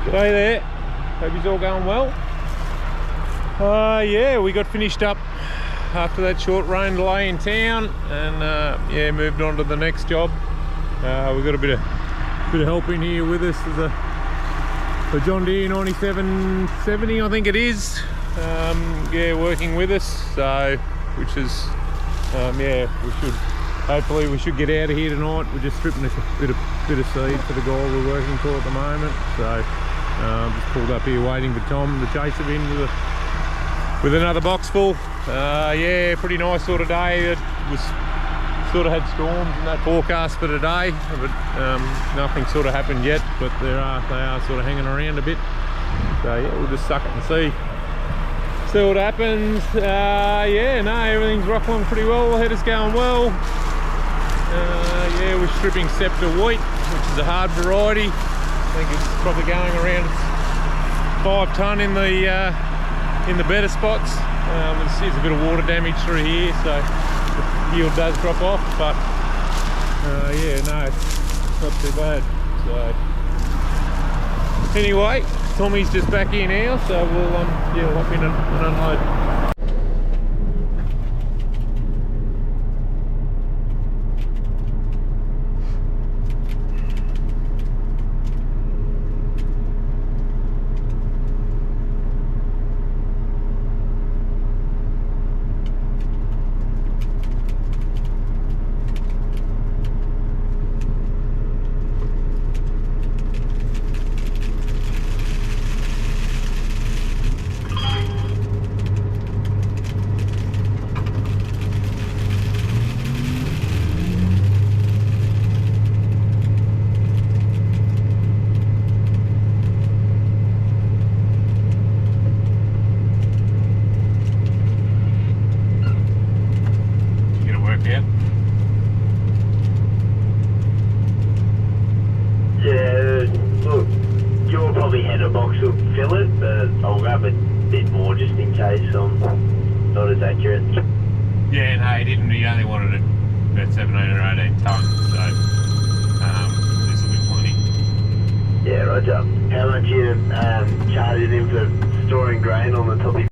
G'day there, hope you're all going well. Yeah, we got finished up after that short rain delay in town, and yeah, moved on to the next job. We got a bit of help in here with us. There's a John Deere 9770, I think it is. Yeah, working with us. So, which is yeah, hopefully we should get out of here tonight. We're just stripping a bit of seed for the guy we're working for at the moment. So just pulled up here waiting for Tom to chase it in with another box full. Yeah, pretty nice sort of day. It was sort of had storms in that forecast for today, but nothing sort of happened yet. But they are sort of hanging around a bit. So yeah, we'll just suck it and see what happens. Yeah, no, everything's rocking along pretty well. The header's going well. Yeah, we're stripping Scepter wheat, which is a hard variety. I think it's probably going around 5 tonne in the better spots. There's a bit of water damage through here, so the yield does drop off, but yeah, no, it's not too bad. So anyway, Tommy's just back here now, so we'll yeah, hop in and unload. Not as accurate. Yeah, no, he didn't. He only wanted it about 17 or 18 tonnes, so this will be plenty. Yeah, roger. How much you charging him for storing grain on the top of?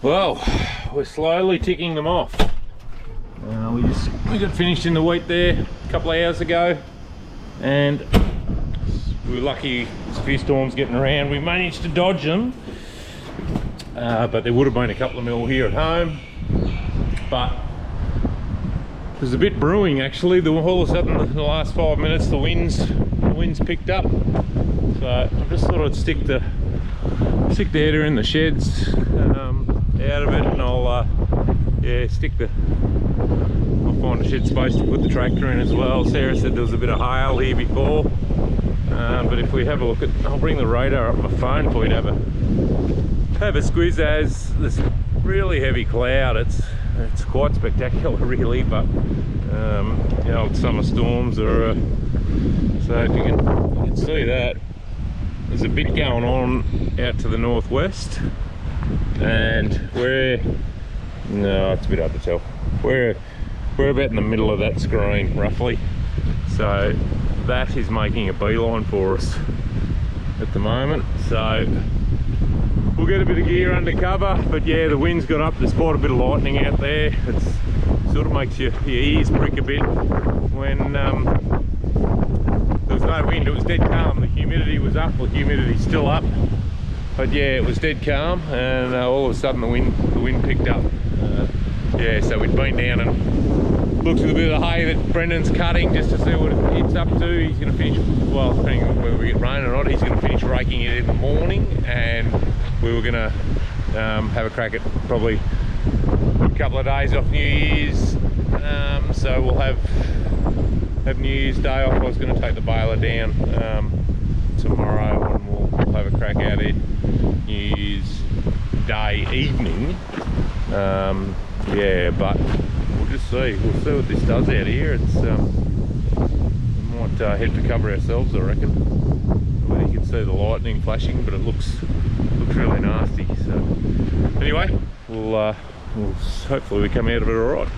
Well, we're slowly ticking them off. We got finished in the wheat there a couple of hours ago, and we were lucky. There's a few storms getting around. We managed to dodge them, but there would have been a couple of mil here at home. But there's a bit brewing actually. All of a sudden, in the last 5 minutes, the winds picked up. So I just thought I'd stick the header in the sheds. Out of it, and I'll yeah, I'll find a shed space to put the tractor in as well. Sarah said there was a bit of hail here before, but if we have a look at, I'll bring the radar up my phone for you to have a squiz as this really heavy cloud. It's quite spectacular really, but you know, summer storms are so if you can see that there's a bit going on out to the northwest. And no, it's a bit hard to tell. We're about in the middle of that screen roughly, so that is making a beeline for us at the moment. So we'll get a bit of gear under cover, but yeah, the wind's got up. There's quite a bit of lightning out there. It sort of makes your ears prick a bit when there was no wind. It was dead calm. The humidity was up. Well, the humidity's still up. But yeah, it was dead calm, and all of a sudden the wind picked up. Yeah, so we'd been down and looked at a bit of the hay that Brendan's cutting just to see what it's up to. He's going to finish, well, depending on whether we get rain or not, he's going to finish raking it in the morning, and we were going to have a crack at probably a couple of days off New Year's. So we'll have New Year's Day off. I was going to take the baler down tomorrow, and we'll have a crack at it New evening. Yeah, but we'll just see. We'll see what this does out here. It's we might head for cover ourselves, I reckon. Well, you can see the lightning flashing, but it looks really nasty. So anyway, we'll hopefully we come out of it all right.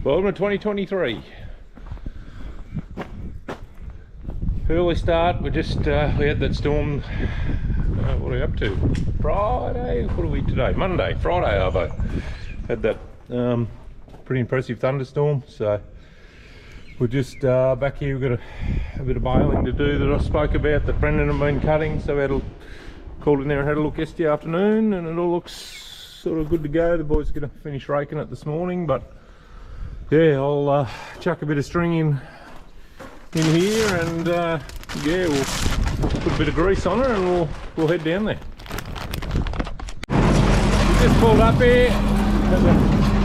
Welcome to 2023. Early start. We just we had that storm. What are we up to? Friday. What are we today? Monday. Friday. Arvo had that pretty impressive thunderstorm. So we're just back here. We've got a bit of baling to do that I spoke about that Brendan had been cutting. So we had called in there and had a look yesterday afternoon, and it all looks sort of good to go. The boys are going to finish raking it this morning, but yeah, I'll chuck a bit of string in here, and yeah, we'll put a bit of grease on her and we'll head down there. We just pulled up here, had a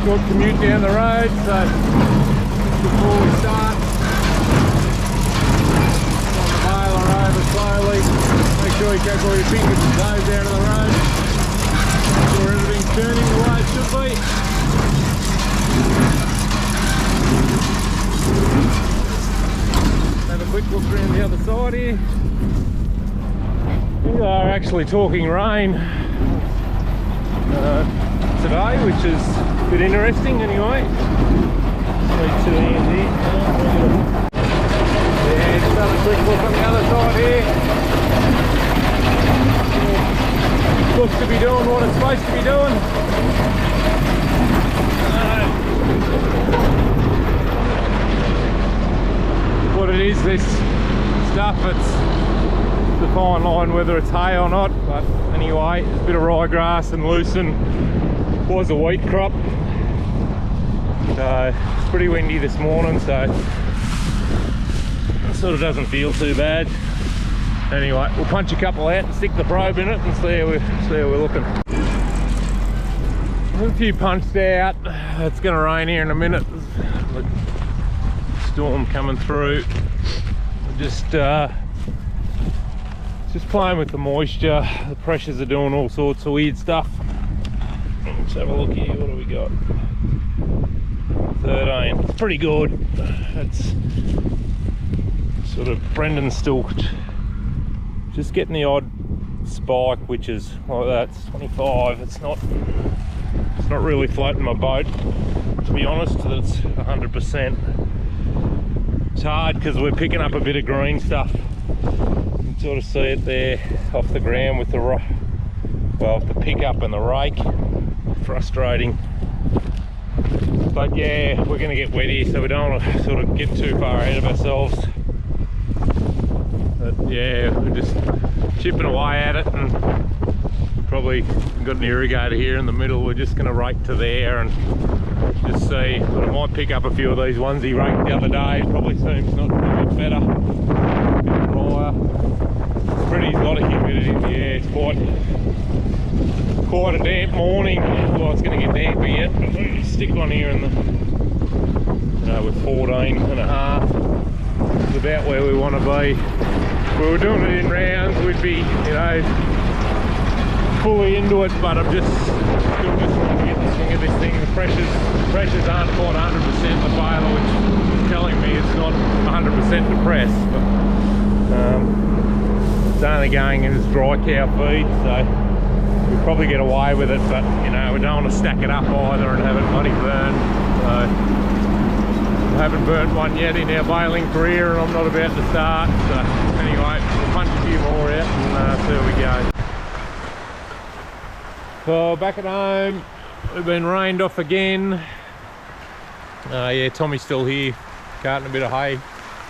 short commute down the road, so before we start, on the baler over slowly. Make sure you take all your fingers and toes out of the road. Make sure everything's turning the way it should be. Have a quick look around the other side here. We are actually talking rain today, which is a bit interesting anyway. Yeah, just have a quick look on the other side here. Looks to be doing what it's supposed to be doing. What it is, this stuff, it's the fine line whether it's hay or not, but anyway, a bit of ryegrass and lucerne was a wheat crop. So it's pretty windy this morning, so it sort of doesn't feel too bad. Anyway, we'll punch a couple out and stick the probe in it and see how we're looking. A few punched out. It's going to rain here in a minute. Storm coming through. Just playing with the moisture. The pressures are doing all sorts of weird stuff. Let's have a look here. What do we got? 13. It's pretty good. It's sort of Brendan's still just getting the odd spike, which is like that. It's 25. It's not really floating my boat, to be honest. It's 100%. It's hard because we're picking up a bit of green stuff. You can sort of see it there off the ground with the pickup and the rake. Frustrating. But yeah, we're going to get wet here, so we don't want to sort of get too far ahead of ourselves. But yeah, we're just chipping away at it, and probably got an irrigator here in the middle. We're just going to rake to there and just see. But I might pick up a few of these ones he raked the other day. It probably seems not a bit better. A bit drier. It's pretty, a lot of humidity in the air. It's quite a damp morning. Well, it's going to get damper yet, but we stick one here in the, with 14.5. It's about where we want to be. If we were doing it in rounds, we'd be, fully into it, but I'm just still just trying to get the swing of this thing. The pressures aren't quite 100%. The baler, which is telling me it's not 100% depressed, but it's only going in as dry cow feed, so we'll probably get away with it. But we don't want to stack it up either and have it bloody burn. So we haven't burnt one yet in our baling career, and I'm not about to start. So anyway, we'll punch a few more out and see how we go. So back at home, we've been rained off again. Yeah, Tommy's still here, carting a bit of hay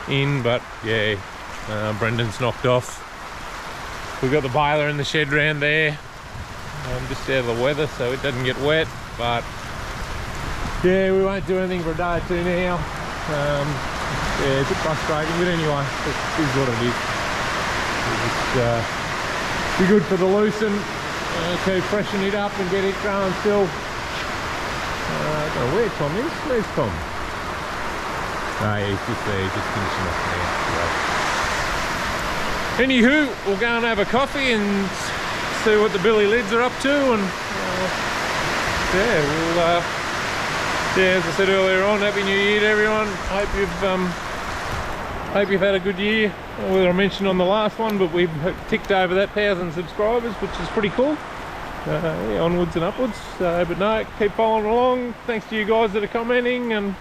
in, but yeah, Brendan's knocked off. We've got the baler in the shed round there, just out of the weather so it doesn't get wet, but yeah, we won't do anything for a day or two now. Yeah, it's a bit frustrating, but anyway, it is what it is. We'll just be good for the loosen, keep freshen it up and get it growing still. I don't know where Tom is. Where's Tom? Oh yeah, he's just there, he's just finishing off now. So. Anywho, we'll go and have a coffee and see what the Billy Lids are up to, and yeah, we'll yeah, as I said earlier on, Happy New Year to everyone. Hope you've had a good year. Whether I mentioned on the last one, but we've ticked over that 1,000 subscribers, which is pretty cool. Yeah, onwards and upwards. But no, keep following along. Thanks to you guys that are commenting, and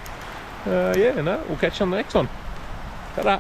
yeah, no, we'll catch you on the next one. Ta-da.